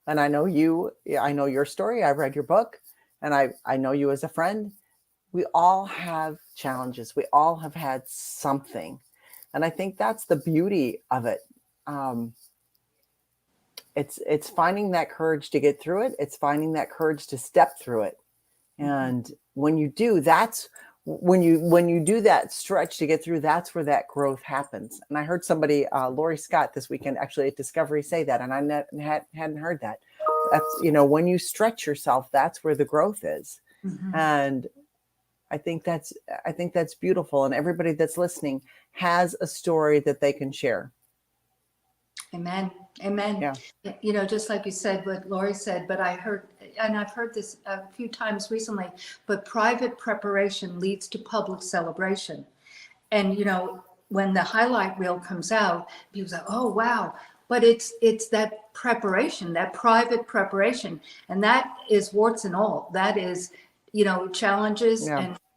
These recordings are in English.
and I know you, I know your story. I read your book, and I know you as a friend. We all have challenges. We all have had something. And I think that's the beauty of it. Um, it's finding that courage to get through it. It's finding that courage to step through it. And when you do, that's when you do that stretch to get through, that's where that growth happens. And I heard somebody, Lori Scott, this weekend actually at Discovery say that, and I hadn't heard that. That's, when you stretch yourself, that's where the growth is. And I think that's beautiful. And everybody that's listening has a story that they can share. Amen. Amen. Yeah. Just like you said, what Lori said, but I've heard this a few times recently, but private preparation leads to public celebration. And, when the highlight reel comes out, people say, oh, wow. But it's that preparation, that private preparation. And that is warts and all. That is, challenges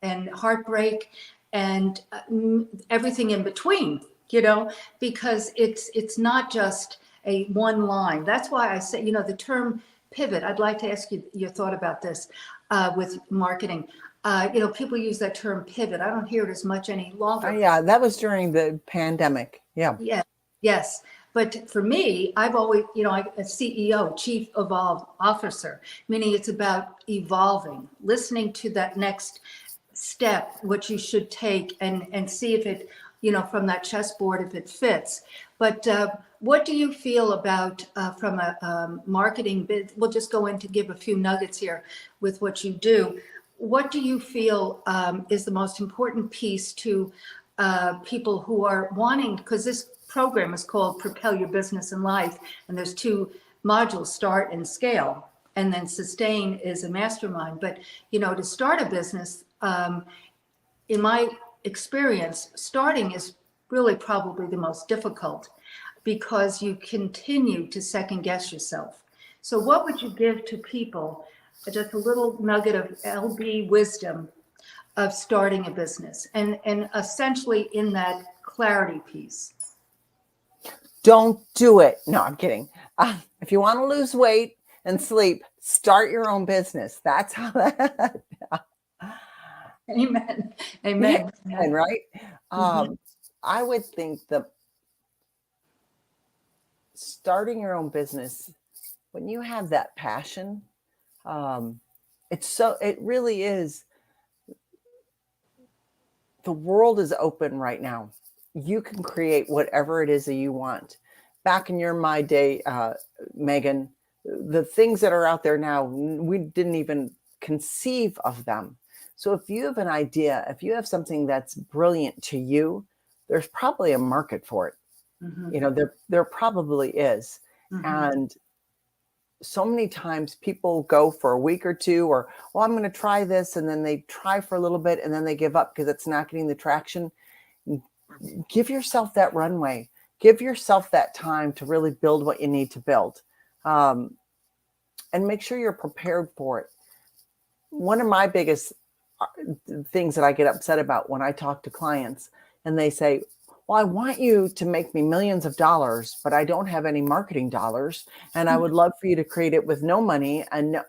and heartbreak and everything in between, because it's not just a one line. That's why I say, the term pivot, I'd like to ask you your thought about this with marketing. People use that term pivot. I don't hear it as much any longer. Yeah, that was during the pandemic. Yeah. Yeah. Yes. But for me, I've always, a CEO, Chief Evolve Officer, meaning it's about evolving, listening to that next step, what you should take and see if it, from that chessboard, if it fits. But what do you feel about from a marketing bit? We'll just go in to give a few nuggets here with what you do. What do you feel is the most important piece to people who are wanting, because this program is called Propel Your Business and Life, and there's 2 modules, start and scale, and then sustain is a mastermind. But, to start a business, in my experience, starting is really probably the most difficult because you continue to second guess yourself. So what would you give to people, just a little nugget of LB wisdom of starting a business and essentially in that clarity piece? Don't do it. No, I'm kidding. If you want to lose weight and sleep, start your own business. That's how that. Amen. Amen. Right? I would think that starting your own business, when you have that passion, it really is. The world is open right now. You can create whatever it is that you want. Back in my day, Megan, the things that are out there now, we didn't even conceive of them. So if you have an idea, if you have something that's brilliant to you, there's probably a market for it. There probably is. And so many times people go for a week or two, or, well, I'm going to try this. And then they try for a little bit and then they give up because it's not getting the traction. Give yourself that runway. Give yourself that time to really build what you need to build. And make sure you're prepared for it. One of my biggest things that I get upset about when I talk to clients and they say, well, I want you to make me millions of dollars, but I don't have any marketing dollars. And I would love for you to create it with no money. And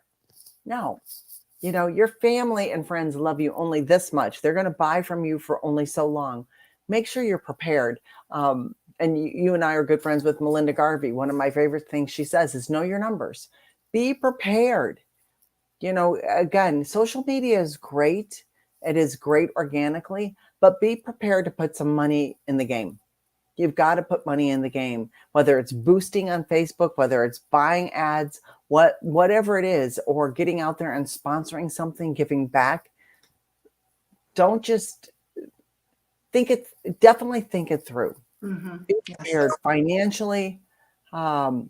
no, your family and friends love you only this much. They're going to buy from you for only so long. Make sure you're prepared. And you and I are good friends with Melinda Garvey. One of my favorite things she says is know your numbers. Be prepared. Again, social media is great. It is great organically, but be prepared to put some money in the game. You've got to put money in the game, whether it's boosting on Facebook, whether it's buying ads, whatever it is, or getting out there and sponsoring something, giving back. Don't just definitely think it through. Be prepared financially. Don't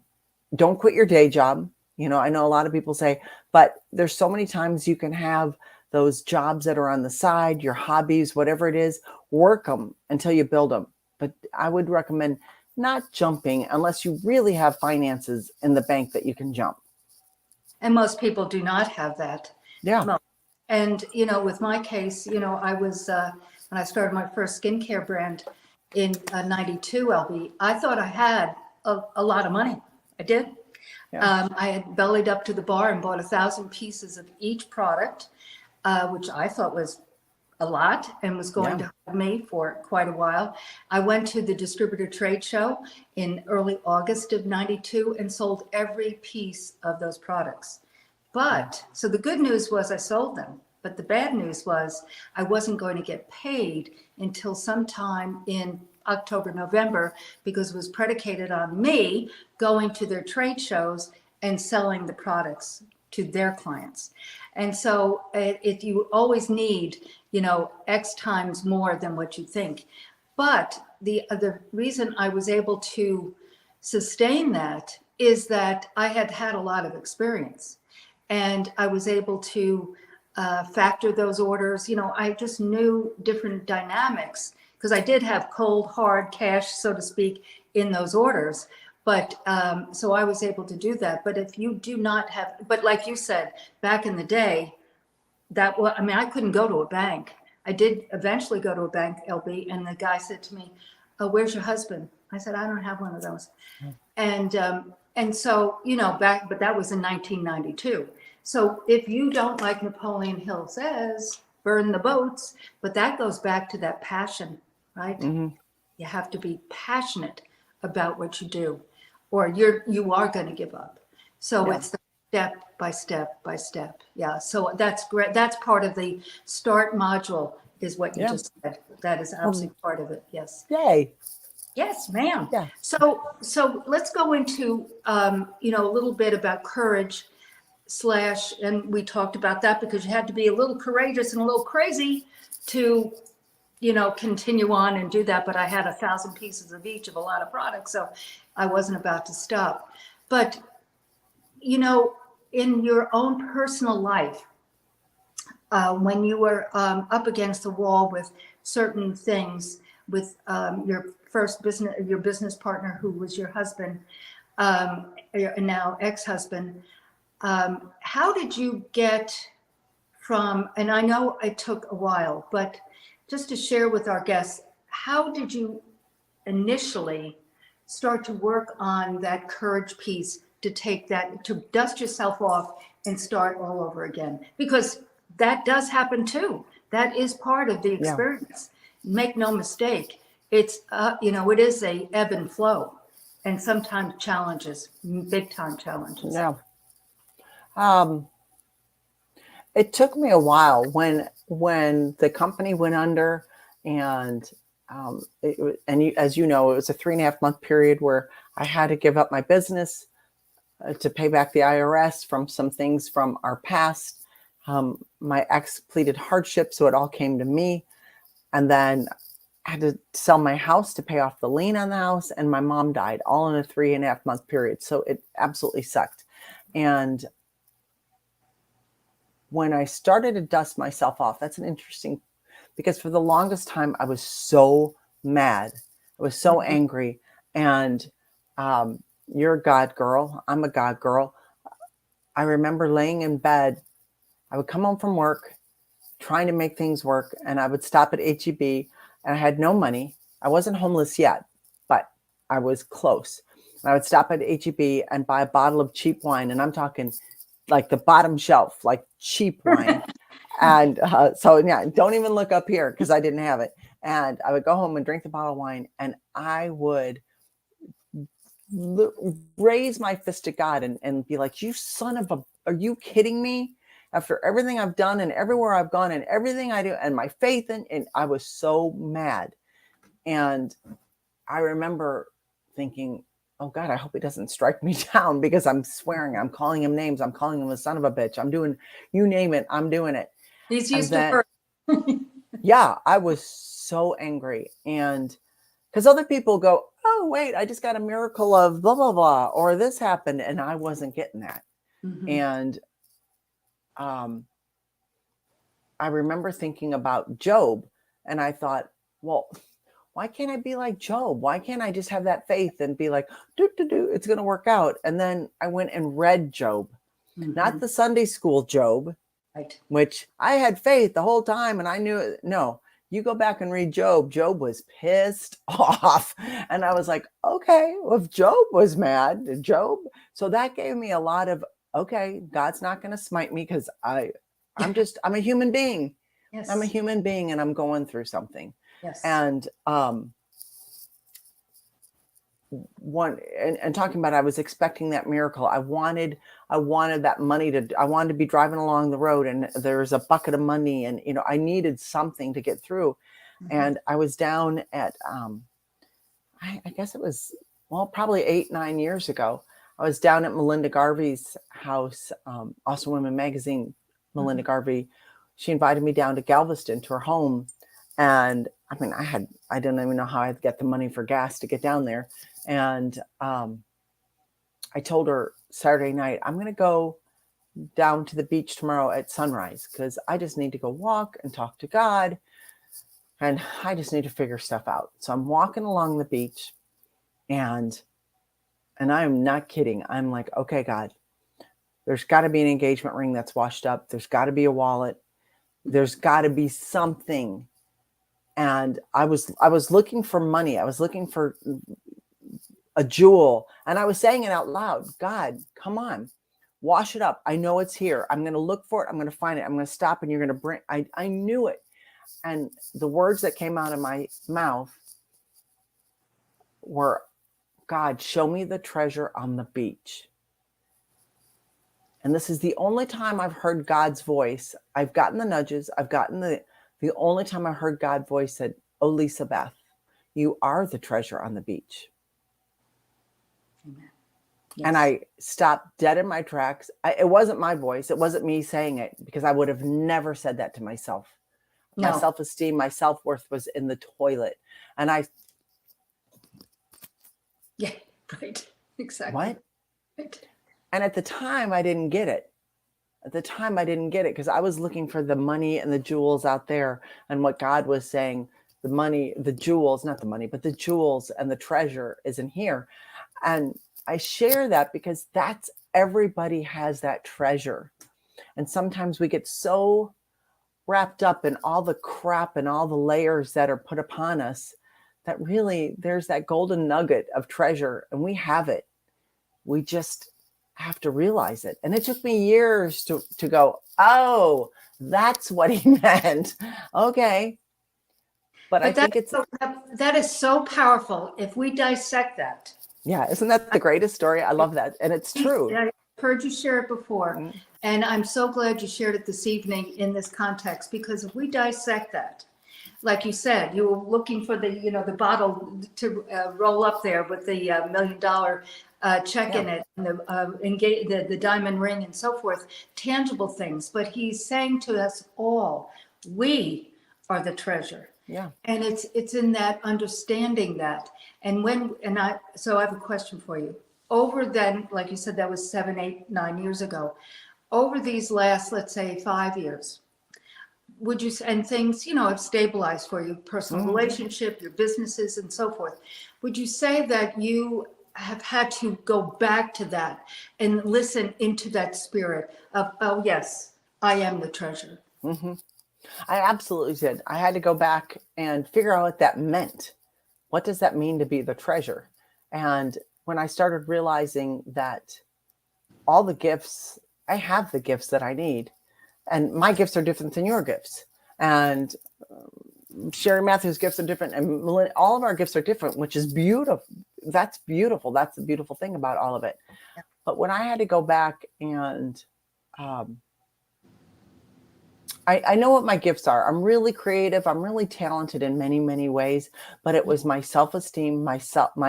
quit your day job. I know a lot of people say, but there's so many times you can have those jobs that are on the side, your hobbies, whatever it is, work them until you build them. But I would recommend not jumping unless you really have finances in the bank that you can jump. And most people do not have that. Yeah. And, with my case, I was, when I started my first skincare brand in 92, LB, I thought I had a lot of money. I did. Yeah. I had bellied up to the bar and bought 1,000 pieces of each product, which I thought was a lot and was going Yeah. to hold me for quite a while. I went to the distributor trade show in early August of 92 and sold every piece of those products. But so the good news was I sold them, but the bad news was I wasn't going to get paid until sometime in October, November, because it was predicated on me going to their trade shows and selling the products to their clients. And so if you always need, X times more than what you think. But the reason I was able to sustain that is that I had had a lot of experience and I was able to factor those orders. I just knew different dynamics because I did have cold, hard cash, so to speak, in those orders. But so I was able to do that. But if you do not have, but like you said, back in the day, I couldn't go to a bank. I did eventually go to a bank, LB, and the guy said to me, "Oh, where's your husband?" I said, "I don't have one of those." And so, but that was in 1992. So if you don't, like Napoleon Hill says, burn the boats, but that goes back to that passion, right? Mm-hmm. You have to be passionate about what you do, or you are going to give up. So Yeah. it's the step by step by step. Yeah. So that's great. That's part of the start module is what you Yeah. just said. That is absolutely part of it. Yes. Yay. Yes, ma'am. Yeah. So let's go into, a little bit about courage and we talked about that because you had to be a little courageous and a little crazy to, continue on and do that. But I had 1,000 pieces of each of a lot of products, so I wasn't about to stop. But, in your own personal life, when you were up against the wall with certain things, with your business partner, who was your husband, and now ex-husband, how did you get from, and I know it took a while, but just to share with our guests, how did you initially start to work on that courage piece to dust yourself off and start all over again? Because that does happen too. That is part of the experience. Yeah. Make no mistake. It's, it is a ebb and flow, and sometimes challenges, big time challenges. Yeah. It took me a while when the company went under, and as you know, it was a 3.5 month period where I had to give up my business to pay back the IRS from some things from our past. My ex pleaded hardship, so it all came to me, and then I had to sell my house to pay off the lien on the house, and my mom died all in a 3.5 month period. So it absolutely sucked. And when I started to dust myself off, that's an interesting, because for the longest time, I was so mad. I was so angry. And you're a God girl. I'm a God girl. I remember laying in bed. I would come home from work, trying to make things work. And I would stop at H-E-B, and I had no money. I wasn't homeless yet, but I was close. And I would stop at H-E-B and buy a bottle of cheap wine. And I'm talking like the bottom shelf, like cheap wine. And so, yeah, don't even look up here because I didn't have it. And I would go home and drink the bottle of wine, and I would raise my fist to God and be like, you son of a, are you kidding me? After everything I've done and everywhere I've gone and everything I do and my faith and I was so mad. And I remember thinking, oh God, I hope he doesn't strike me down, because I'm swearing, I'm calling him names. I'm calling him a son of a bitch. I'm doing, you name it, I'm doing it. He's used to hurt. Yeah, I was so angry. And because other people go, oh, wait, I just got a miracle of blah, blah, blah, or this happened. And I wasn't getting that. Mm-hmm. And I remember thinking about Job, and I thought, well, why can't I be like Job? Why can't I just have that faith and be like, it's going to work out? And then I went and read Job, not the Sunday school Job, right, which I had faith the whole time. And I knew, no, You go back and read Job. Job was pissed off. And I was like, okay, well, if Job was mad, Job. So that gave me a lot of, okay, God's not going to smite me because I'm a human being. Yes. I'm a human being and I'm going through something. Yes. And talking about, I was expecting that miracle. I wanted that money I wanted to be driving along the road and there's a bucket of money and, I needed something to get through. Mm-hmm. And I was down at, I guess it was, probably 8-9 years ago. I was down at Melinda Garvey's house, Awesome Women Magazine, Melinda Garvey. She invited me down to Galveston to her home. And I mean, I didn't even know how I'd get the money for gas to get down there. And I told her Saturday night, I'm going to go down to the beach tomorrow at sunrise because I just need to go walk and talk to God. And I just need to figure stuff out. So I'm walking along the beach and I am not kidding. I'm like, okay, God, there's got to be an engagement ring that's washed up. There's got to be a wallet. There's got to be something. And I was looking for money. I was looking for a jewel. And I was saying it out loud. God, come on, wash it up. I know it's here. I'm going to look for it. I'm going to find it. I'm going to stop and you're going to bring, I knew it. And the words that came out of my mouth were, God, show me the treasure on the beach. And this is the only time I've heard God's voice. I've gotten the nudges. I've gotten the only time I heard God's voice said, oh, Lisa Beth, you are the treasure on the beach. Amen. Yes. And I stopped dead in my tracks. It wasn't my voice. It wasn't me saying it because I would have never said that to myself. No. My self-esteem, my self-worth was in the toilet. And yeah, right. Exactly. What? Right. And at the time, I didn't get it. Because I was looking for the money and the jewels out there. And what God was saying, the money, the jewels, not the money, but the jewels and the treasure is in here. And I share that because everybody has that treasure. And sometimes we get so wrapped up in all the crap and all the layers that are put upon us that really there's that golden nugget of treasure and we have it. We just have to realize it. And it took me years to go, oh, that's what he meant. Okay. But I think that is so powerful if we dissect that. Yeah. Isn't that the greatest story? I love that. And it's true. I've heard you share it before. Mm-hmm. And I'm so glad you shared it this evening in this context, because if we dissect that, like you said, you were looking for the bottle to roll up there with the $1 million check in it, and the diamond ring and so forth, tangible things. But he's saying to us all, we are the treasure. Yeah. And it's in that understanding that. So I have a question for you. Over then, like you said, that was 7, 8, 9 years ago. Over these last, let's say, 5 years, would you, and things, have stabilized for you, personal relationship, your businesses and so forth. Would you say that you have had to go back to that and listen into that spirit of, oh yes, I am the treasure? Mm-hmm. I absolutely did. I had to go back and figure out what that meant. What does that mean to be the treasure? And when I started realizing that all the gifts, I have the gifts that I need, and my gifts are different than your gifts. And Sherry Matthews' gifts are different, and all of our gifts are different, which is beautiful. That's beautiful. That's the beautiful thing about all of it. Yeah. But when I had to go back and I know what my gifts are. I'm really creative. I'm really talented in many, many ways. But it was my self-esteem, my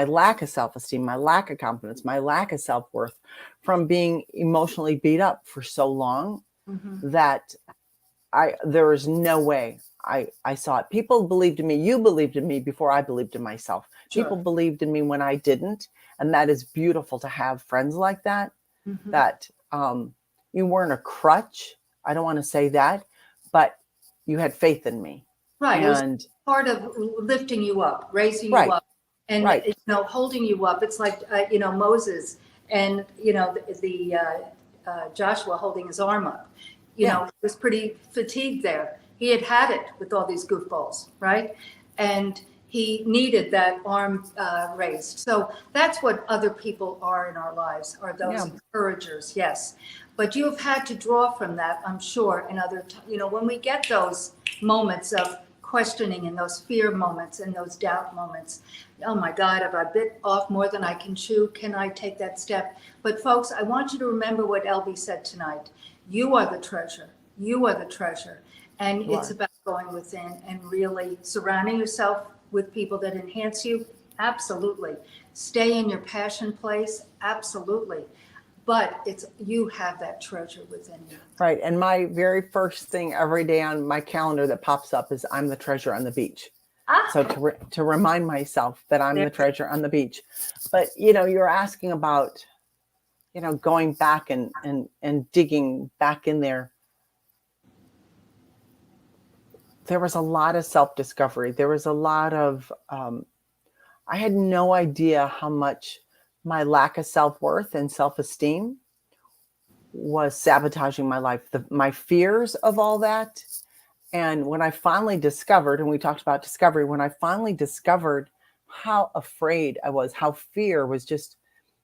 lack of self-esteem, my lack of confidence, my lack of self-worth from being emotionally beat up for so long that there was no way I saw it. People believed in me. You believed in me before I believed in myself. Sure. People believed in me when I didn't. And that is beautiful to have friends like that, that you weren't a crutch. I don't want to say that, but you had faith in me. Right. And it was part of lifting you up, raising you up, and holding you up. It's like Moses and the Joshua holding his arm up. He was pretty fatigued there. He had it with all these goofballs, right? And he needed that arm raised. So that's what other people are in our lives, are those encouragers, yes. But you have had to draw from that, I'm sure, in other, when we get those moments of questioning and those fear moments and those doubt moments, oh my God, have I bit off more than I can chew? Can I take that step? But folks, I want you to remember what Elby said tonight. You are the treasure. You are the treasure. And it's about going within and really surrounding yourself with people that enhance you. Absolutely. Stay in your passion place. Absolutely. But you have that treasure within you. Right. And my very first thing every day on my calendar that pops up is I'm the treasure on the beach. So to remind myself that I'm the treasure on the beach. But, you're asking about, going back and digging back in there. There was a lot of self-discovery. There was a lot of, I had no idea how much my lack of self-worth and self-esteem was sabotaging my life, my fears of all that. And when I finally discovered, and we talked about discovery, when I finally discovered how afraid I was, how fear was just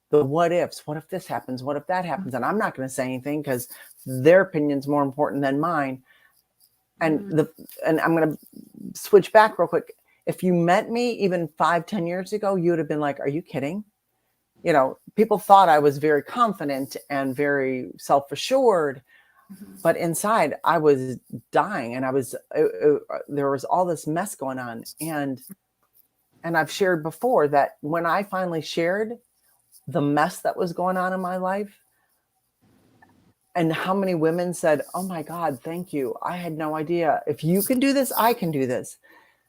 the what ifs. What if this happens? What if that happens? And I'm not going to say anything because their opinion's more important than mine. And I'm going to switch back real quick. If you met me even 5-10 years ago, you would have been like, are you kidding? People thought I was very confident and very self-assured, but inside I was dying, and there was all this mess going on. And I've shared before that when I finally shared the mess that was going on in my life, and how many women said, oh my God, thank you. I had no idea. If you can do this, I can do this.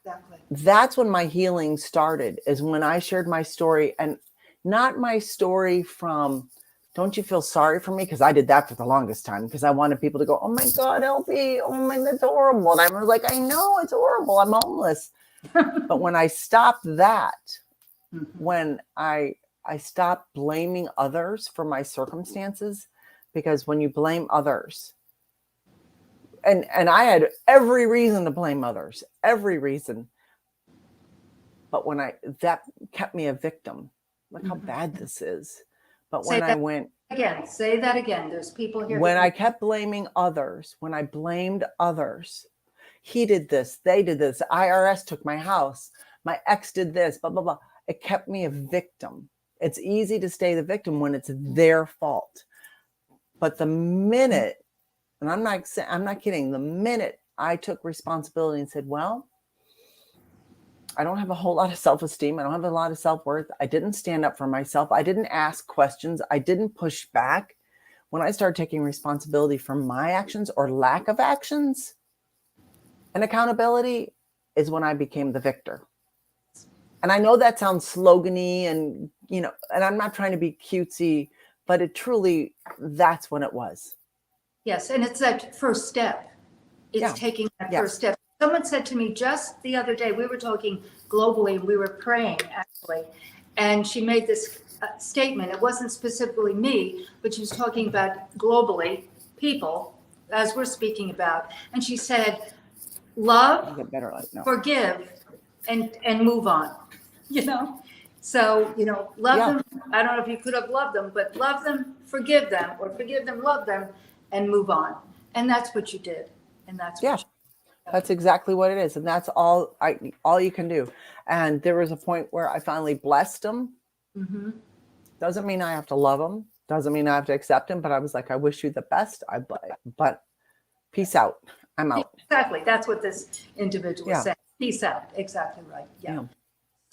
Exactly. That's when my healing started, is when I shared my story, and not my story from, don't you feel sorry for me? Because I did that for the longest time, because I wanted people to go, oh my God, LP, oh my, that's horrible. And I was like, I know it's horrible. I'm homeless. But when I stopped that, when I stopped blaming others for my circumstances, because when you blame others, and I had every reason to blame others, every reason. But that kept me a victim. Look how bad this is. But when I went again, say that again. There's people here. When I kept blaming others, when I blamed others, he did this, they did this, IRS took my house, my ex did this, blah, blah, blah. It kept me a victim. It's easy to stay the victim when it's their fault. But the minute, and I'm not kidding, the minute I took responsibility and said, well, I don't have a whole lot of self-esteem. I don't have a lot of self-worth. I didn't stand up for myself. I didn't ask questions. I didn't push back. When I started taking responsibility for my actions or lack of actions, and accountability is when I became the victor. And I know that sounds slogany and, and I'm not trying to be cutesy, but it truly, that's when it was. Yes. And it's that first step. It's taking that first step. Someone said to me just the other day, we were talking globally, we were praying actually, and she made this statement. It wasn't specifically me, but she was talking about globally people, as we're speaking about. And she said, love, forgive, and move on, So, love them. I don't know if you could have loved them, but love them, forgive them, or forgive them, love them, and move on. And that's what you did. And that's what that's exactly what it is. And that's all you can do. And there was a point where I finally blessed them. Doesn't mean I have to love them. Doesn't mean I have to accept them. But I was like, I wish you the best. But peace out. I'm out. Exactly. That's what this individual said. Peace out. Exactly right. Yeah.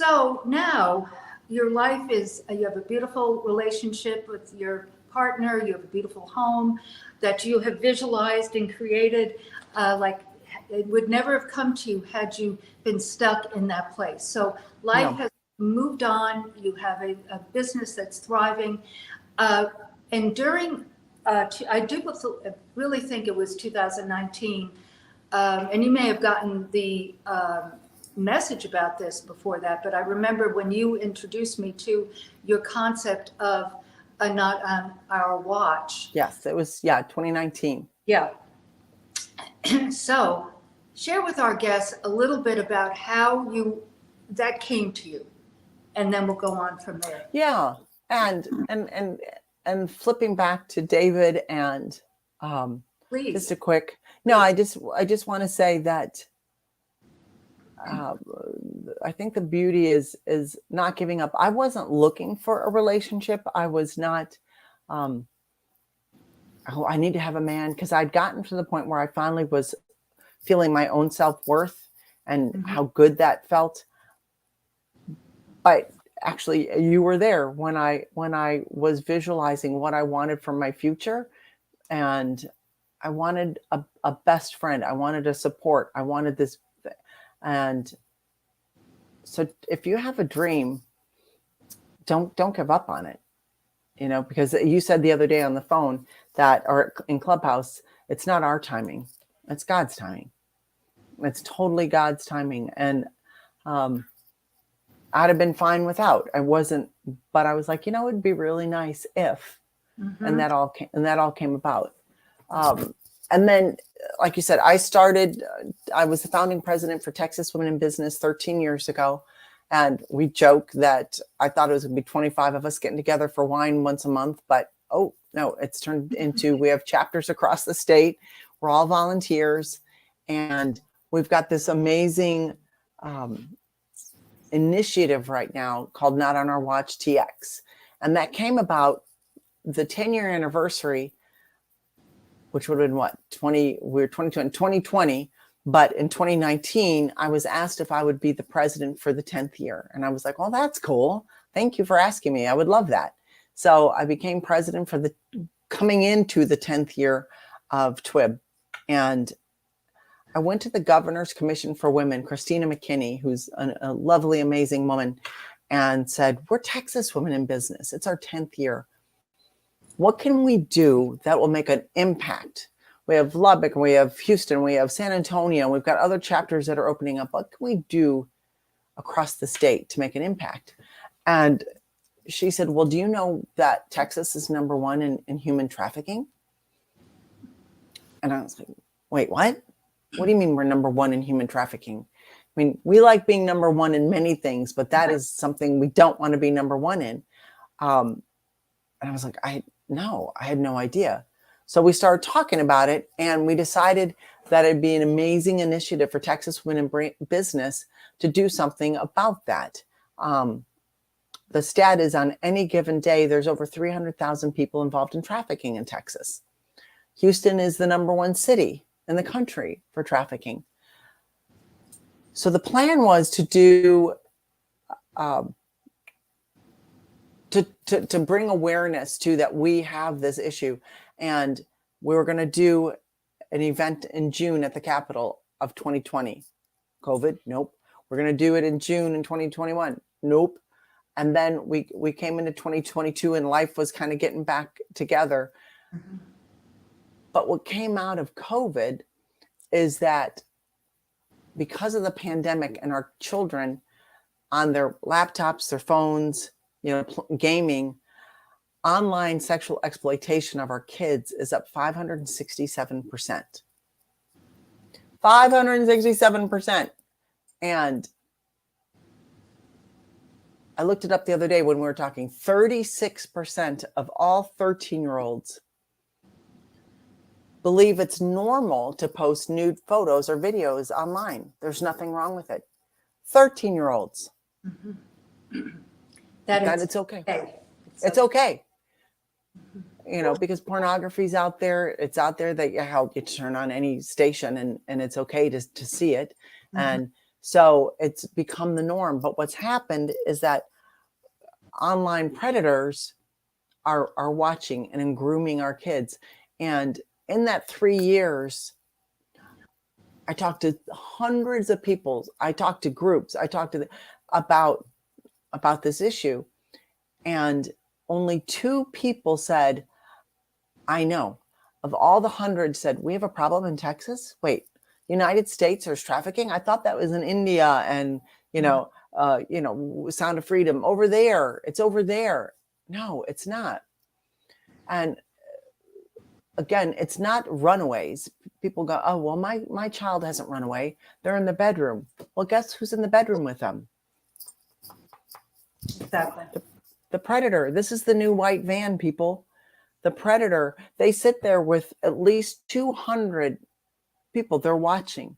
So now your life is, you have a beautiful relationship with your partner. You have a beautiful home that you have visualized and created. Like it would never have come to you had you been stuck in that place. So life has moved on. You have a business that's thriving. And during, I do really think it was 2019, and you may have gotten the message about this before that, but I remember when you introduced me to your concept of a not on our watch. Yes, it was, 2019. Yeah. So Share with our guests a little bit about how that came to you, and then we'll go on from there. Yeah. And flipping back to David and Please. just a quick, no, I just want to say that I think the beauty is not giving up. I wasn't looking for a relationship. I was not, oh, I need to have a man, because I'd gotten to the point where I finally was feeling my own self-worth and how good that felt. But actually, you were there when I was visualizing what I wanted from my future, and I wanted a best friend. I wanted a support. I wanted this. And so if you have a dream, don't give up on it, because you said the other day on the phone that, or in Clubhouse, it's not our timing, it's God's timing. It's totally God's timing. And I'd have been fine without. I wasn't, but I was like, it'd be really nice if, and that all came about. And then, like you said, I was the founding president for Texas Women in Business 13 years ago. And we joke that I thought it was going to be 25 of us getting together for wine once a month. But, oh, no, it's turned into, we have chapters across the state. We're all volunteers. And we've got this amazing initiative right now called Not on Our Watch TX. And that came about the 10-year anniversary, which would have been what, 2020, but in 2019, I was asked if I would be the president for the 10th year. And I was like, well, that's cool. Thank you for asking me. I would love that. So I became president for coming into the 10th year of TWIB. And I went to the Governor's Commission for Women, Christina McKinney, who's a lovely, amazing woman, and said, we're Texas Women in Business. It's our 10th year. What can we do that will make an impact? We have Lubbock, we have Houston, we have San Antonio. We've got other chapters that are opening up. What can we do across the state to make an impact? And she said, well, do you know that Texas is number one in human trafficking? And I was like, wait, what? What do you mean we're number one in human trafficking? I mean, we like being number one in many things, but that is something we don't want to be number one in. And I was like, I had no idea. So we started talking about it, and we decided that it'd be an amazing initiative for Texas Women in Business to do something about that. The stat is, on any given day, there's over 300,000 people involved in trafficking in Texas. Houston is the number one city in the country for trafficking. So the plan was to do, to bring awareness to that we have this issue. And we were going to do an event in June at the Capitol of 2020. COVID, nope. We're going to do it in June in 2021. Nope. And then we came into 2022 and life was kind of getting back together. Mm-hmm. But what came out of COVID is that because of the pandemic and our children on their laptops, their phones, gaming, online sexual exploitation of our kids is up 567%. 567%. And I looked it up the other day when we were talking, 36% of all 13-year-olds believe it's normal to post nude photos or videos online. There's nothing wrong with it. 13-year-olds. Mm-hmm. That it's okay. It's okay. Mm-hmm. Because pornography's out there. It's out there that you turn on any station and it's okay to see it. Mm-hmm. And so it's become the norm. But what's happened is that online predators are watching and grooming our kids. And in that 3 years, I talked to hundreds of people. I talked to groups. I talked to about this issue. And only 2 people said, I know. Of all the hundreds said, we have a problem in Texas? Wait, United States, there's trafficking? I thought that was in India and, Sound of Freedom. Over there. It's over there. No, it's not. And again, it's not runaways. people go, oh, well, my child hasn't run away. They're in the bedroom. Well, guess who's in the bedroom with them? Exactly. The predator. This is the new white van, people. The predator. They sit there with at least 200 people. They're watching.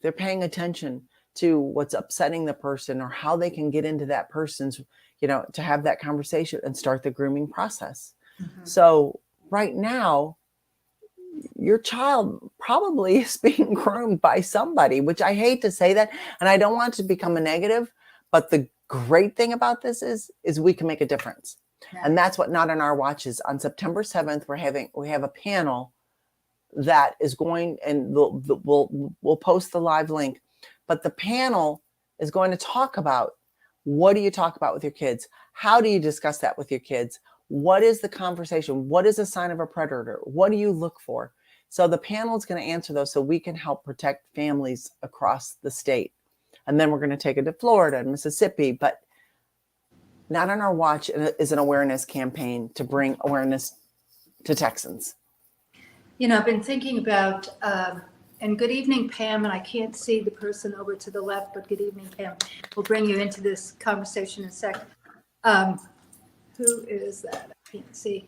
They're paying attention to what's upsetting the person or how they can get into that person's, to have that conversation and start the grooming process. Mm-hmm. So right now, your child probably is being groomed by somebody, which I hate to say that. And I don't want to become a negative, but the great thing about this is we can make a difference. Yeah. And that's what Not on Our Watch is. On September 7th, we have a panel that is going, and we'll post the live link, but the panel is going to talk about, what do you talk about with your kids? How do you discuss that with your kids? What is the conversation? What is a sign of a predator? What do you look for? So the panel is going to answer those so we can help protect families across the state. And then we're going to take it to Florida and Mississippi. But Not on Our Watch is an awareness campaign to bring awareness to Texans. I've been thinking about, and good evening, Pam, and I can't see the person over to the left, but good evening, Pam. We'll bring you into this conversation in a sec. Who is that? I can't see.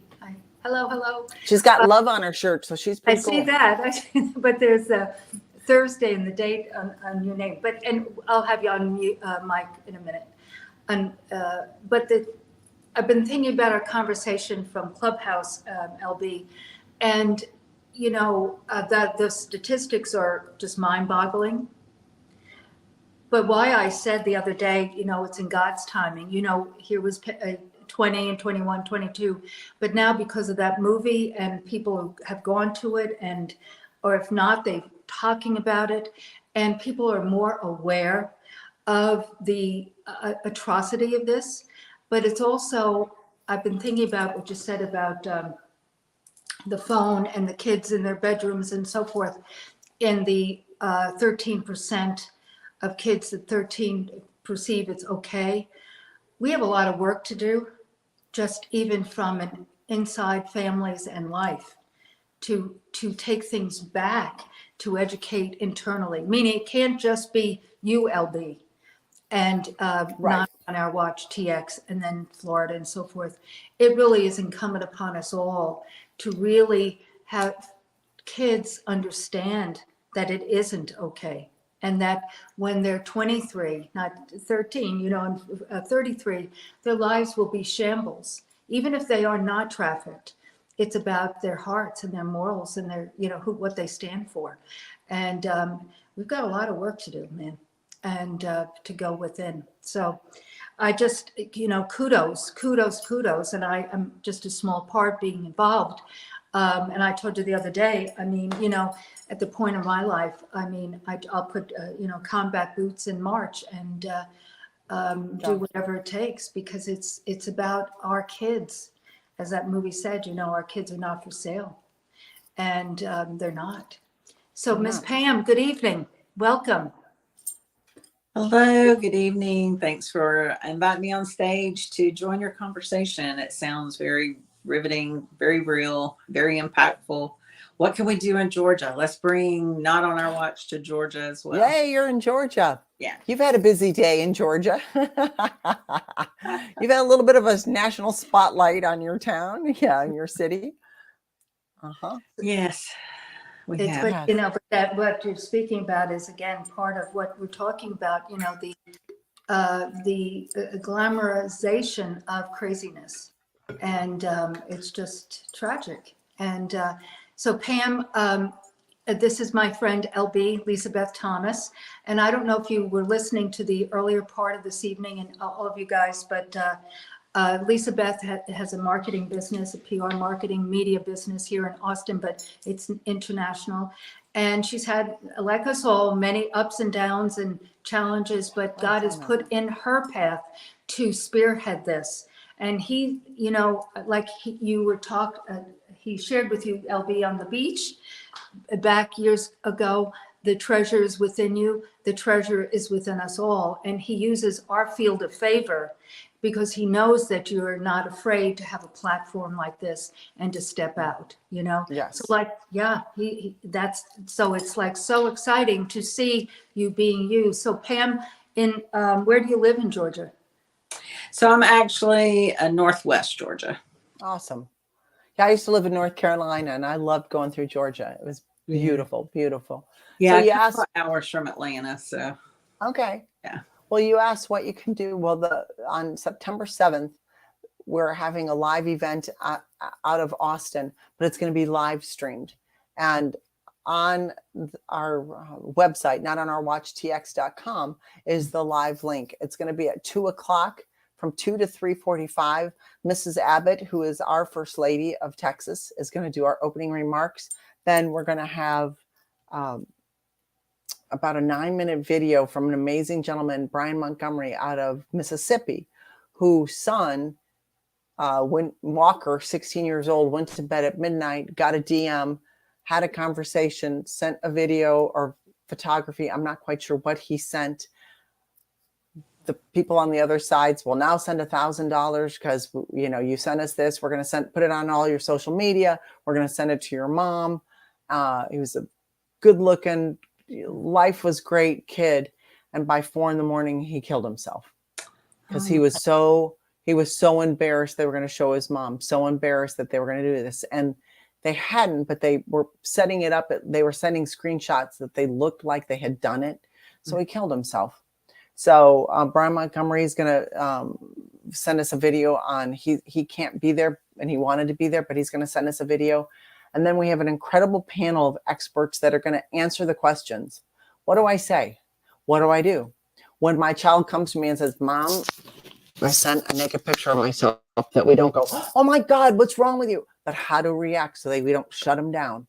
Hello. She's got love on her shirt, so she's pretty cool. I see that, but there's a Thursday in the date on your name. And I'll have you on mute, mic in a minute. I've been thinking about our conversation from Clubhouse, LB, and that the statistics are just mind-boggling. But why I said the other day, it's in God's timing. Here was 20 and 21, 22, but now because of that movie and people have gone to it, or if not, they're talking about it, and people are more aware of the atrocity of this. But it's also, I've been thinking about what you said about the phone and the kids in their bedrooms and so forth. In the 13% of kids at 13 perceive it's okay. We have a lot of work to do, just even from an inside families and life, to take things back, to educate internally. Meaning it can't just be you, LB, and right. Not on Our Watch, TX, and then Florida and so forth. It really is incumbent upon us all to really have kids understand that it isn't okay. And that when they're 23, not 13, and 33, their lives will be shambles. Even if they are not trafficked, it's about their hearts and their morals and their, what they stand for. And we've got a lot of work to do, man, and to go within. So I just, kudos. And I am just a small part being involved. And I told you the other day, at the point of my life, I'll put, combat boots in March and do whatever it takes, because it's about our kids. As that movie said, our kids are not for sale, and they're not. So Miss Pam, good evening. Welcome. Hello, good evening. Thanks for inviting me on stage to join your conversation. It sounds very riveting, very real, very impactful. What can we do in Georgia? Let's bring Not on Our Watch to Georgia as well. Yay, you're in Georgia. Yeah. You've had a busy day in Georgia. You've had a little bit of a national spotlight on your town, in your city. Uh-huh. Yes. But that what you're speaking about is, again, part of what we're talking about, the glamorization of craziness. And it's just tragic. And so Pam, this is my friend LB, Lisa Beth Thomas. And I don't know if you were listening to the earlier part of this evening, and all of you guys, but Lisa Beth has a marketing business, a PR marketing media business here in Austin, but it's international. And she's had, like us all, many ups and downs and challenges, but God has put in her path to spearhead this. And he, he shared with you, LB, on the beach back years ago, the treasure is within you, the treasure is within us all. And he uses our field of favor because he knows that you're not afraid to have a platform like this and to step out, you know? Yes. So like, yeah, that's, so it's like so exciting to see you being used. So Pam, where do you live in Georgia? So I'm actually Northwest Georgia. Awesome. Yeah, I used to live in North Carolina, and I loved going through Georgia. It was beautiful, beautiful. Yeah, So you a couple asked, hours from Atlanta. So okay. yeah. Well, you asked what you can do. Well, on September 7th, we're having a live event out of Austin, but it's going to be live streamed. And on our website, not on our watchtx.com, is the live link. It's going to be at 2:00 from 2 to 3:45. Mrs. Abbott, who is our First Lady of Texas, is going to do our opening remarks. Then we're going to have about a 9-minute video from an amazing gentleman, Brian Montgomery, out of Mississippi, whose son, Walker, 16 years old, went to bed at midnight, got a DM, had a conversation, sent a video or photography. I'm not quite sure what he sent. The people on the other sides will now send $1,000 because, you know, you sent us this. We're going to put it on all your social media. We're going to send it to your mom. He was a good looking, life was great kid. And by 4 a.m, he killed himself because he was so embarrassed they were going to show his mom, so embarrassed that they were going to do this. And they hadn't, but they were setting it up. They were sending screenshots that they looked like they had done it. So he killed himself. So Brian Montgomery is going to send us a video on, he can't be there and he wanted to be there, but he's going to send us a video. And then we have an incredible panel of experts that are going to answer the questions. What do I say? What do I do? When my child comes to me and says, Mom, I sent a naked picture of myself, that we don't go, oh my God, what's wrong with you? But how to react so that we don't shut them down.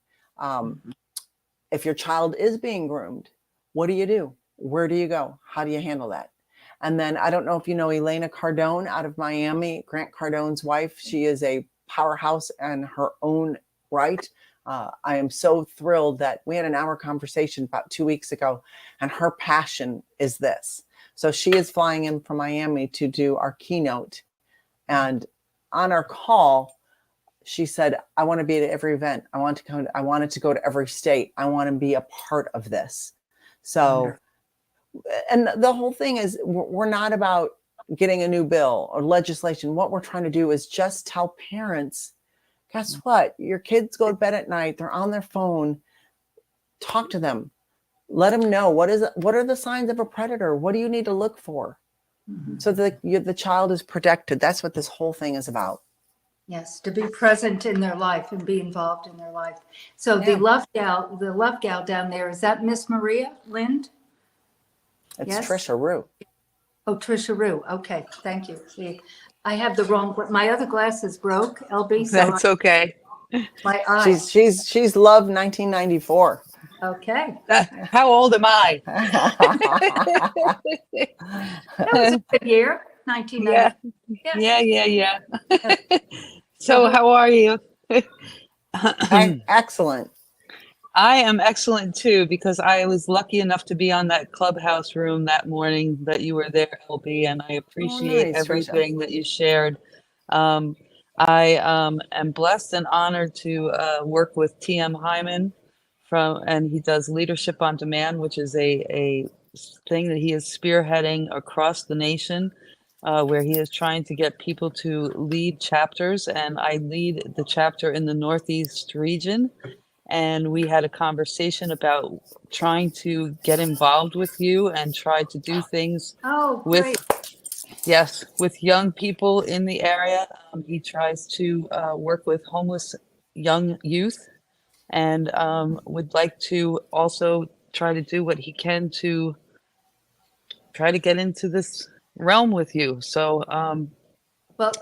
If your child is being groomed, what do? Where do you go? How do you handle that? And then I don't know if you know Elena Cardone out of Miami, Grant Cardone's wife. She is a powerhouse in her own right. I am so thrilled that we had an hour conversation about 2 weeks ago, and her passion is this. So she is flying in from Miami to do our keynote. And on our call, she said, I want to be at every event. I wanted to go to every state. I want to be a part of this. So, and the whole thing is, we're not about getting a new bill or legislation. What we're trying to do is just tell parents, guess what? Your kids go to bed at night. They're on their phone. Talk to them. Let them know what are the signs of a predator? What do you need to look for? So that the child is protected. That's what this whole thing is about. Yes, to be present in their life and be involved in their life. So the love gal down there, is that Miss Maria Lind? It's Yes? Trisha Rue. Oh, Trisha Rue. Okay, thank you. See, I have the wrong, my other glasses broke, LB. So That's okay. my eyes. She's loved 1994. Okay. How old am I? That was a good year, 1990. Yeah. So how are you? Excellent. I am excellent too, because I was lucky enough to be on that clubhouse room that morning that you were there, LB, and I appreciate nice, everything that you shared. I am blessed and honored to work with TM Hyman and he does Leadership on Demand, which is a thing that he is spearheading across the nation, where he is trying to get people to lead chapters. And I lead the chapter in the Northeast region. And we had a conversation about trying to get involved with you and try to do things Great. with young people in the area. He tries to work with homeless young youth, and would like to also try to do what he can to try to get into this realm with you. So, Well,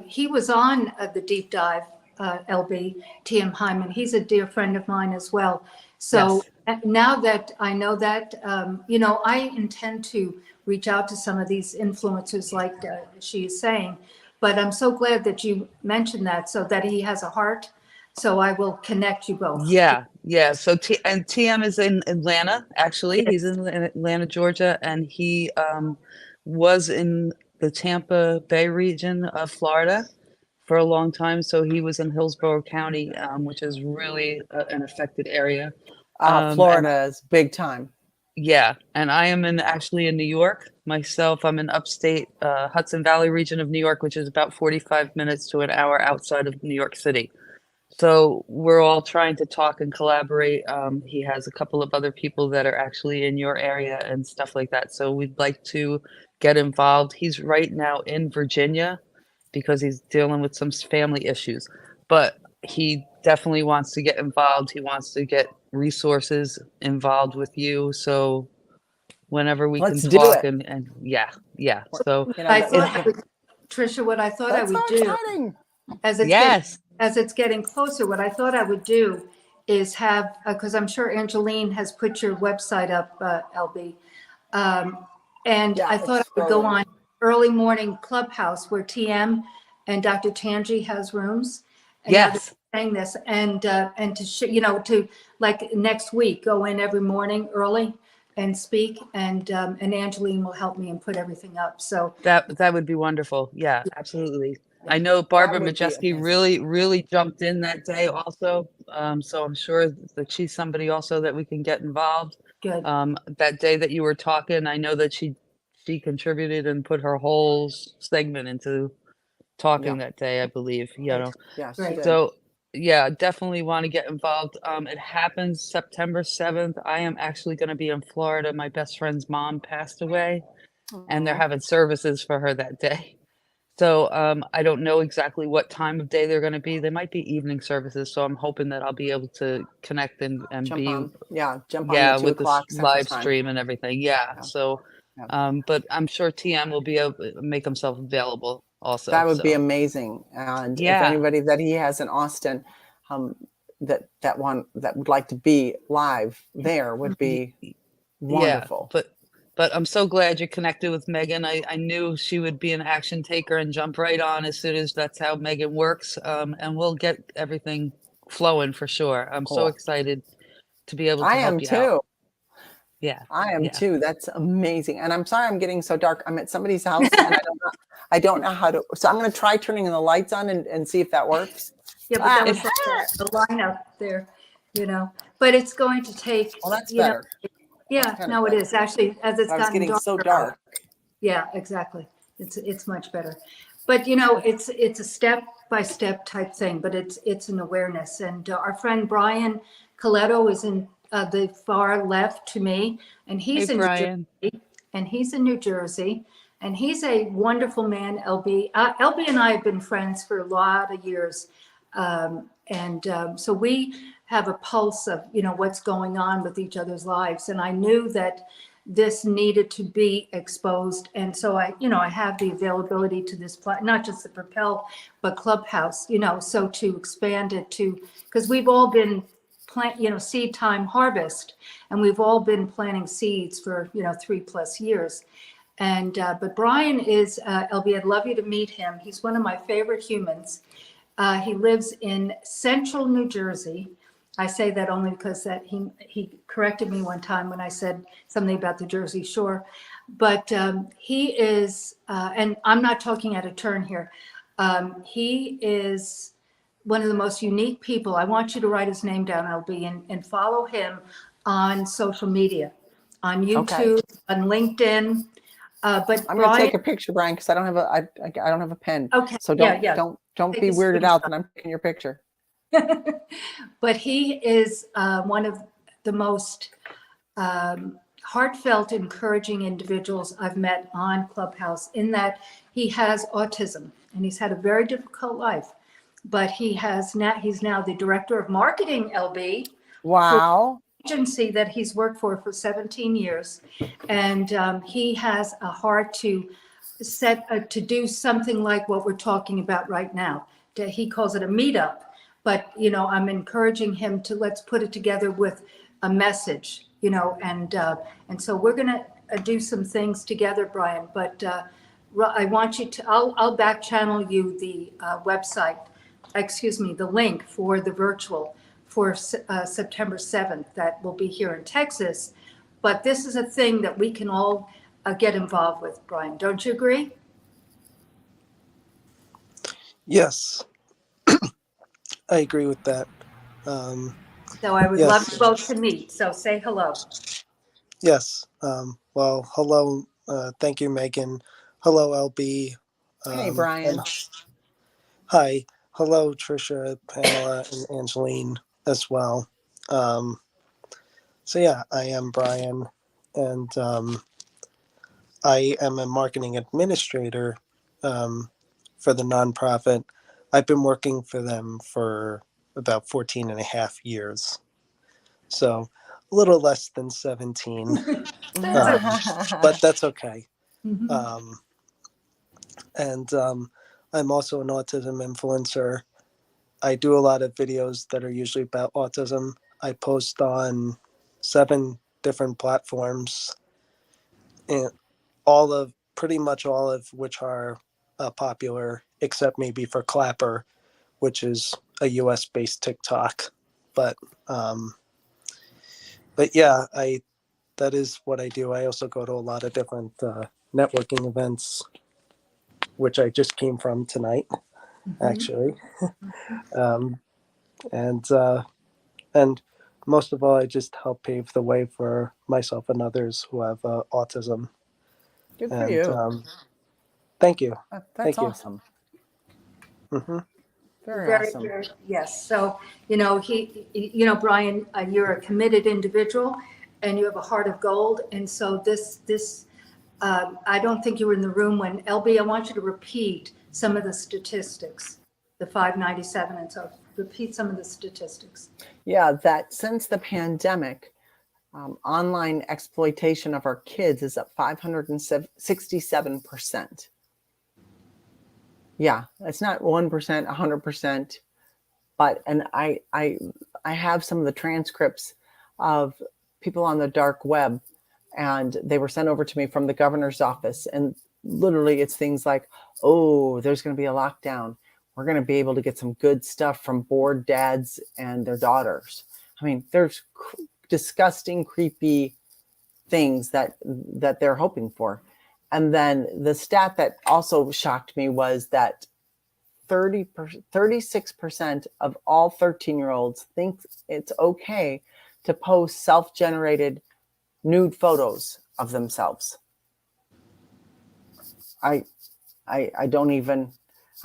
he was on the deep dive, LB, TM Hyman. He's a dear friend of mine as well. So now that I know that, I intend to reach out to some of these influencers like she is saying, but I'm so glad that you mentioned that, so that he has a heart So I will connect you both. Yeah, yeah. So and TM is in Atlanta, actually. He's in Atlanta, Georgia, and he was in the Tampa Bay region of Florida for a long time. So he was in Hillsborough County, which is really an affected area. And Florida is big time. yeah, and I am actually in New York myself. I'm in upstate Hudson Valley region of New York, which is about 45 minutes to an hour outside of New York City. So we're all trying to talk and collaborate. He has a couple of other people that are actually in your area and stuff like that. So we'd like to get involved. He's right now in Virginia because he's dealing with some family issues, but he definitely wants to get involved. He wants to get resources involved with you. So whenever we Let's can do talk it. and yeah. So You know, I that- thought I would, Tricia, what I thought I that's would so do exciting. as it's yes, as it's getting closer, what I thought I would do is have, because I'm sure Angeline has put your website up, LB. And Yeah, I thought it's I would go scrolling. on early morning clubhouse where TM and Dr. Tanji has rooms. And now yes. they're saying this and to to like next week, go in every morning early and speak, and Angeline will help me and put everything up. So That would be wonderful. Yeah, absolutely. I know Barbara would be Majeski amazing. really jumped in that day also. So I'm sure that she's somebody also that we can get involved. good. That day that you were talking, I know that she contributed and put her whole segment into talking Yeah. that day, I believe, you know. Yeah, she Right. did. So yeah, definitely want to get involved. It happens September 7th. I am actually going to be in Florida. My best friend's mom passed away and they're Aw. having services for her that day. So I don't know exactly what time of day they're going to be. They might be evening services. So I'm hoping that I'll be able to connect and Jump be, on. Yeah, jump on at 2 with this o'clock Central live Time. stream and everything. Yeah. Yeah. So, Yeah. but I'm sure TM will be able to make himself available also. That would be So, amazing. And if yeah. anybody that he has in Austin that would like to be live there would be wonderful. Yeah. But I'm so glad you're connected with Megan. I knew she would be an action taker and jump right on as soon as that's how Megan works. And we'll get everything flowing for sure. I'm so Cool. excited to be able to I help am you too. out. Yeah. I am Yeah. too. That's amazing. And I'm sorry I'm getting so dark. I'm at somebody's house and I don't know how to. So I'm going to try turning the lights on and see if that works. Yeah, but that was It's- like the lineup there, But it's going to take, Well, that's you know, better. yeah, kinda no, it better. is actually as it's I was gotten getting so darker. dark. Yeah, exactly. It's much better. But it's a step by step type thing, but it's an awareness. And our friend Brian Coletto is in the far left to me, and he's Hey, in Brian. New Jersey, and he's a wonderful man. LB and I have been friends for a lot of years, so we have a pulse of what's going on with each other's lives, and I knew that this needed to be exposed, and so I have the availability to this not just the Propel but Clubhouse, so to expand it to, because we've all been seed time harvest, and we've all been planting seeds for 3+ years. And but Brian is LB, I'd love you to meet him. He's one of my favorite humans. He lives in central New Jersey. I say that only because that he corrected me one time when I said something about the Jersey Shore. But he is, and I'm not talking out of turn here. He is one of the most unique people. I want you to write his name down, LB, and follow him on social media, on YouTube, on LinkedIn. But I'm going to take a picture, Brian, because I don't have a pen. Okay. So Yeah. don't Take be a weirded out screenshot. that I'm taking your picture. But he is one of the most heartfelt, encouraging individuals I've met on Clubhouse, in that he has autism and he's had a very difficult life. But he's now the director of marketing, LB. Wow. Agency that he's worked for 17 years, and he has a heart to to do something like what we're talking about right now. He calls it a meetup, but I'm encouraging him to let's put it together with a message, and so we're gonna do some things together, Brian. But I want you to. I'll back channel you the website the link for the virtual for September 7th that will be here in Texas. But this is a thing that we can all get involved with, Brian. Don't you agree? Yes, I agree with that. So I would Yes. love you both to meet. So say hello. Yes. Well, hello. Thank you, Megan. Hello, LB. Hey, Brian. And hi. Hello, Trisha, Pamela, and Angeline as well. So yeah, I am Brian, and I am a marketing administrator for the nonprofit. I've been working for them for about 14 and a half years. So a little less than 17, but that's okay. Mhm. And I'm also an autism influencer. I do a lot of videos that are usually about autism. I post on 7 different platforms, and pretty much all of which are popular, except maybe for Clapper, which is a US based TikTok. But yeah, that is what I do. I also go to a lot of different networking events, which I just came from tonight, actually. And most of all, I just help pave the way for myself and others who have autism. Good for And you. thank you. That's Thank you. awesome. Hmm. Very awesome. Very, yes. So, Brian, you're a committed individual and you have a heart of gold. And so I don't think you were in the room when LB, I want you to repeat some of the statistics, the 597. And so repeat some of the statistics. Yeah, that since the pandemic, online exploitation of our kids is up 567%. Yeah, it's not 1%, 100%, and I have some of the transcripts of people on the dark web, and they were sent over to me from the governor's office, and literally it's things like, oh, there's going to be a lockdown. We're going to be able to get some good stuff from bored dads and their daughters. I mean, there's disgusting, creepy things that they're hoping for. And then the stat that also shocked me was that 36% of all 13-year-olds think it's okay to post self-generated nude photos of themselves. I don't even,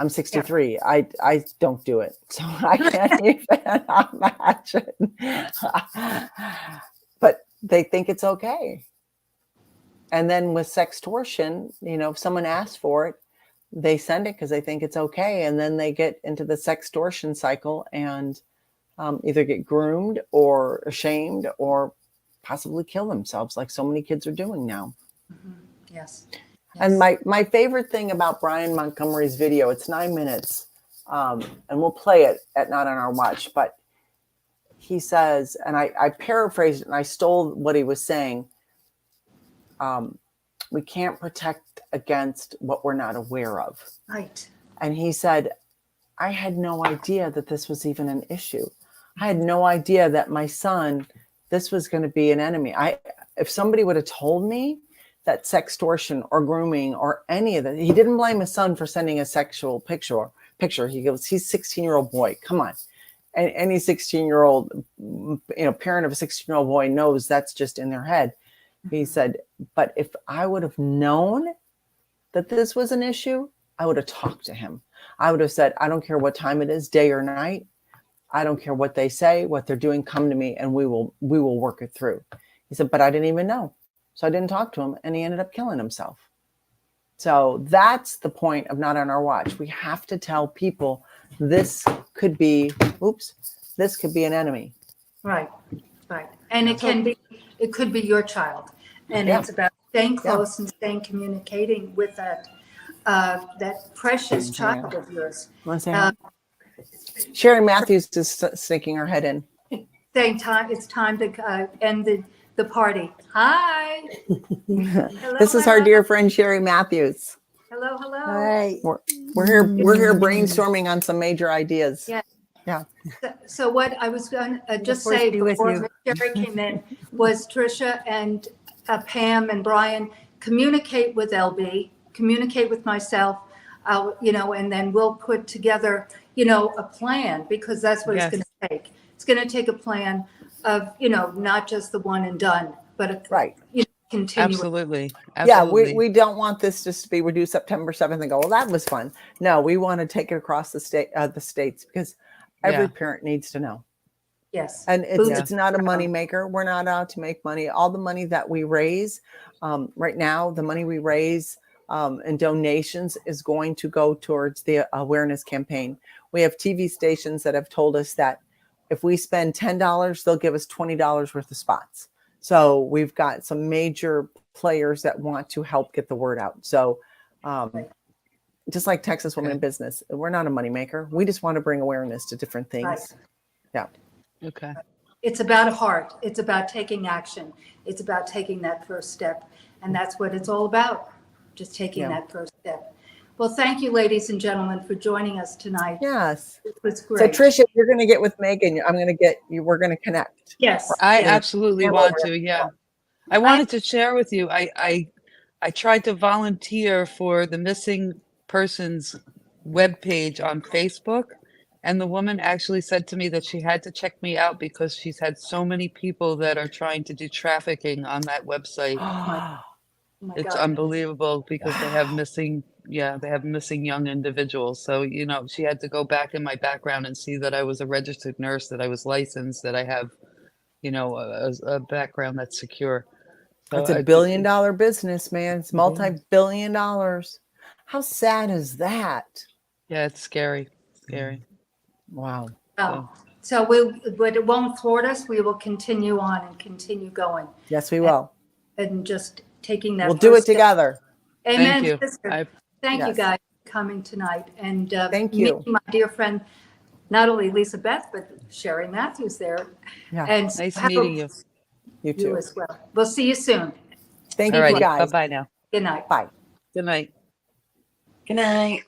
I'm 63. Yeah. I don't do it. So I can't even imagine. But they think it's okay. And then with sextortion, if someone asks for it, they send it because they think it's okay. And then they get into the sextortion cycle and either get groomed or ashamed or possibly kill themselves like so many kids are doing now. Mm-hmm. Yes. And my favorite thing about Brian Montgomery's video, it's 9 minutes, and we'll play it at Not on Our Watch, but he says, and I paraphrased it and I stole what he was saying, we can't protect against what we're not aware of. Right. And he said, I had no idea that this was even an issue. I had no idea that my son, this was going to be an enemy. If somebody would have told me that sextortion or grooming or any of that, he didn't blame his son for sending a sexual picture. He goes, he's a 16-year-old boy. Come on. And any 16-year-old, parent of a 16-year-old boy knows that's just in their head. He said, but if I would have known that this was an issue, I would have talked to him. I would have said, I don't care what time it is, day or night. I don't care what they say, what they're doing, come to me and we will work it through. He said, but I didn't even know. So I didn't talk to him and he ended up killing himself. So that's the point of Not on Our Watch. We have to tell people this could be an enemy. Right. Right. And it could be your child. And Yeah. It's about staying close and staying communicating with that precious child of yours. Sherry Matthews is sneaking her head in. It's time to end the party. Hi. This is our dear friend Sherry Matthews. Hello, hello. Hey, we're here brainstorming on some major ideas. Yeah. Yeah. So what I was going to just force say be with before you. Jerry came in was Tricia and Pam and Brian, communicate with LB, communicate with myself, and then we'll put together, a plan, because that's what it's Yes. going to take. It's going to take a plan of, not just the one and done, but Right. continue. Absolutely. Yeah, Absolutely. we don't want this just to be we do September 7th and go, well, that was fun. No, we want to take it across the states, because every Yeah. parent needs to know. Yes. And it's Yeah. it's not a money maker. We're not out to make money. All the money that we raise right now, the money we raise in donations is going to go towards the awareness campaign. We have TV stations that have told us that if we spend $10, they'll give us $20 worth of spots. So we've got some major players that want to help get the word out. So just like Texas Women in Business, we're not a moneymaker. We just want to bring awareness to different things. Right. Yeah. Okay. It's about a heart. It's about taking action. It's about taking that first step. And that's what it's all about, just taking Yeah. that first step. Well, thank you, ladies and gentlemen, for joining us tonight. Yes. It was So great. Tricia, you're going to get with Megan. I'm going to get you. We're going to connect. Yes. I Yeah. absolutely Yeah. want to. Yeah. I wanted to share with you. I tried to volunteer for the missing persons webpage on Facebook, and the woman actually said to me that she had to check me out because she's had so many people that are trying to do trafficking on that website. Oh my It's God. unbelievable because they have missing young individuals. So, she had to go back in my background and see that I was a registered nurse, that I was licensed, that I have, a background that's secure. So It's a $1 billion business, man. It's multi-billion dollars. How sad is that? yeah, it's scary. Scary. Wow. Oh. So but it won't thwart us. We will continue on and continue going Yes, we will. and just taking that. We'll do it first step. together. Amen. Thank you. Sister. Thank you Yes. guys for coming tonight. And Thank you. meeting my dear friend, not only Lisa Beth, but Sherry Matthews there. Yeah. And Nice have meeting you. You You too. as well. We'll see you soon. Thank All you right. guys. Bye-bye now. Good night. Bye. Good night. Good night.